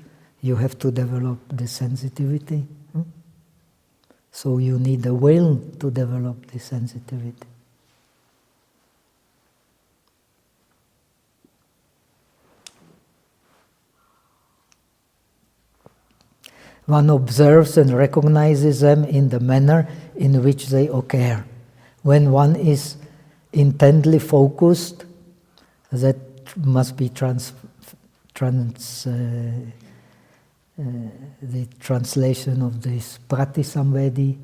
you have to develop the sensitivity. So you need a will to develop the sensitivity. One observes and recognizes them in the manner in which they occur. When one is intently focused, that must be the translation of this pratisamvedi.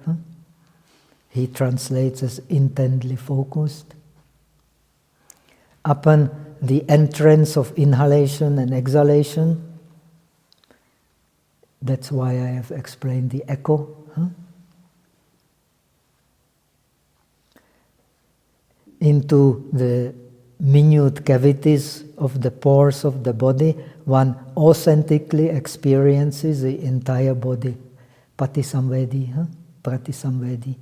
He translates as intently focused. Upon the entrance of inhalation and exhalation, that's why I have explained the echo. Into the minute cavities of the pores of the body, one authentically experiences the entire body. Patisamvedi, pratisamvedi.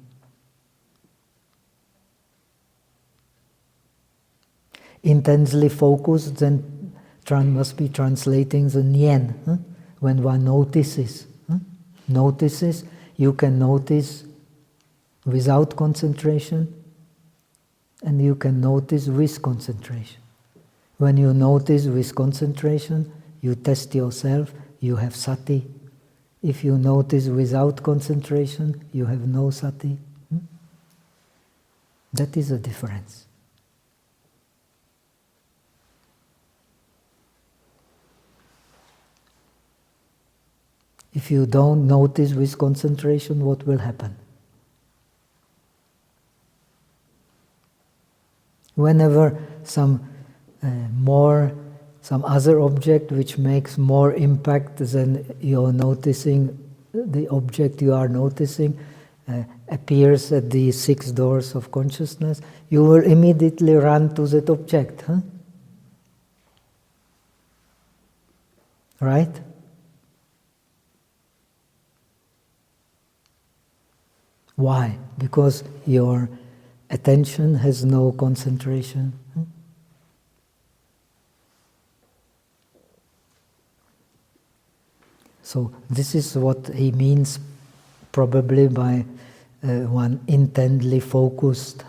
Intensely focused, then must be translating the nyen. When one notices, you can notice without concentration, and you can notice with concentration. When you notice with concentration, you test yourself, you have sati. If you notice without concentration, you have no sati. That is the difference. If you don't notice with concentration, what will happen? Whenever some other object which makes more impact than you're noticing, the object you are noticing appears at the 6 doors of consciousness, you will immediately run to that object. Right? Why? Because your attention has no concentration. So this is what he means probably by one intently focused.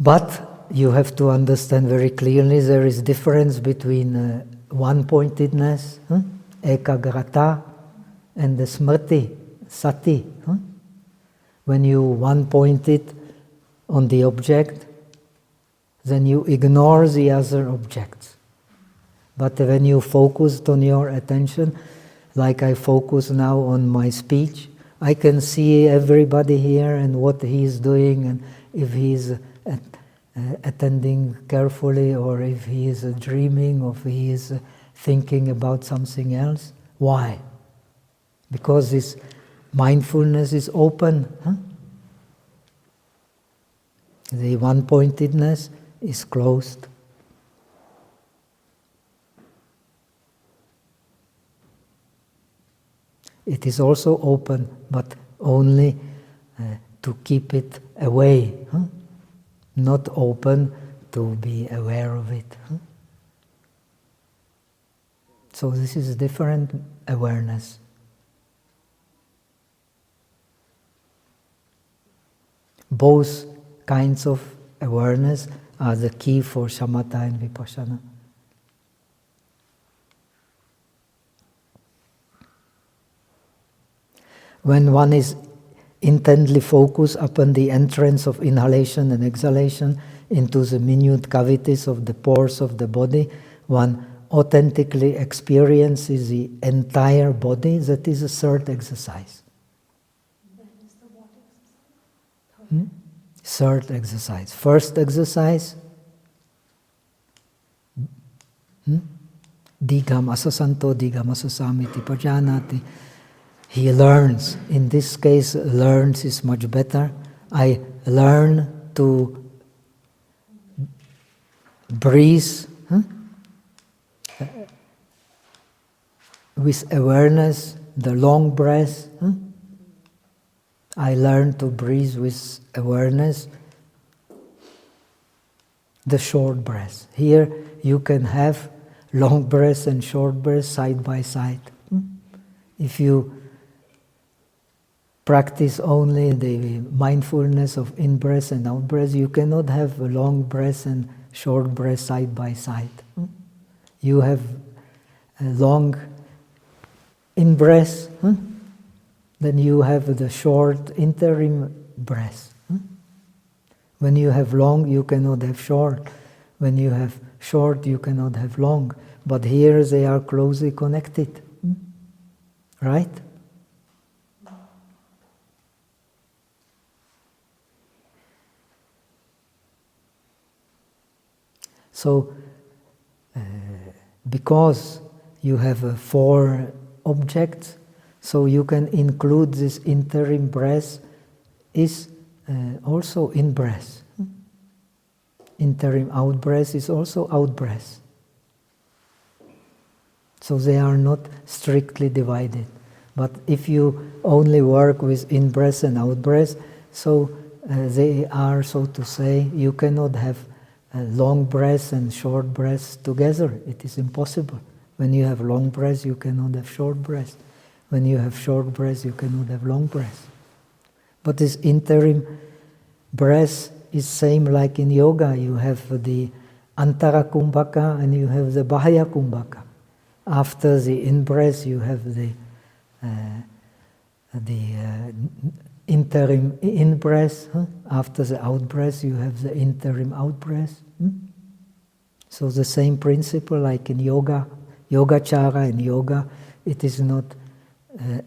But you have to understand very clearly there is difference between one-pointedness, ekagrata, and the smriti, sati. When you one-pointed on the object, then you ignore the other objects. But when you focused on your attention, like I focus now on my speech, I can see everybody here and what he is doing, and if he is attending carefully, or if he is dreaming, or if he is thinking about something else. Why? Because this mindfulness is open. The one-pointedness is closed. It is also open, but only to keep it away, not open to be aware of it. So this is a different awareness. Both kinds of awareness are the key for shamatha and vipassana. When one is intently focused upon the entrance of inhalation and exhalation into the minute cavities of the pores of the body, one authentically experiences the entire body. That is a third exercise. That is the what exercise? Third exercise. First exercise, Digam asasanto, digam asasamiti pajanati. He learns. In this case, learns is much better. I learn to breathe with awareness, the long breath. I learn to breathe with awareness, the short breath. Here you can have long breath and short breath side by side. If you practice only the mindfulness of in-breath and out-breath, you cannot have a long breath and short breath side by side. You have a long in-breath, then you have the short interim breath. When you have long, you cannot have short. When you have short, you cannot have long. But here they are closely connected. Right? So, because you have 4 objects, so you can include this interim breath is also in breath. Interim out breath is also out breath. So they are not strictly divided. But if you only work with in breath and out breath, so they are, so to say, you cannot have long breath and short breath together. It is impossible. When you have long breath, you cannot have short breath. When you have short breath, you cannot have long breath. But this interim breath is same like in yoga. You have the Antara Kumbhaka and you have the Bahaya Kumbhaka. After the in-breath, you have the interim in-breath. After the out-breath, you have the interim out-breath. So the same principle like in yoga, Yogacara and yoga, it is not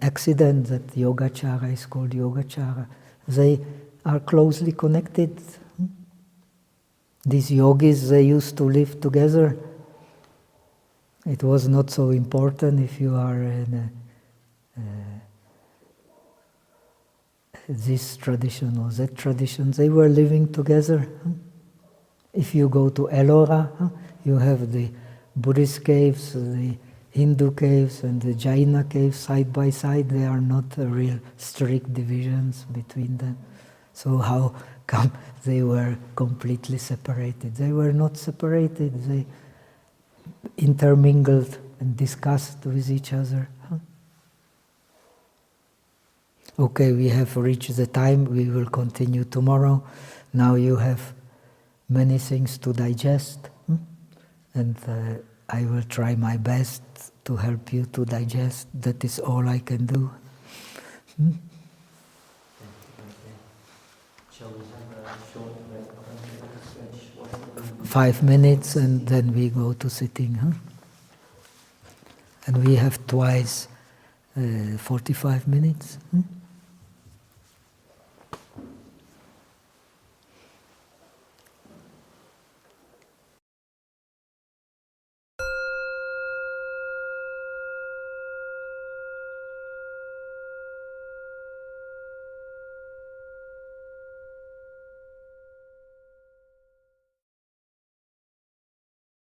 accident that Yogacara is called Yogacara. They are closely connected. These yogis, they used to live together. It was not so important if you are in this tradition or that tradition. They were living together. If you go to Ellora, you have the Buddhist caves, the Hindu caves and the Jaina caves side by side. They are not real strict divisions between them. So how come they were completely separated? They were not separated. They intermingled and discussed with each other. Okay, we have reached the time. We will continue tomorrow. Now you have many things to digest, and I will try my best to help you to digest. That is all I can do. Shall we have a short break? 5 minutes and then we go to sitting. And we have twice 45 minutes.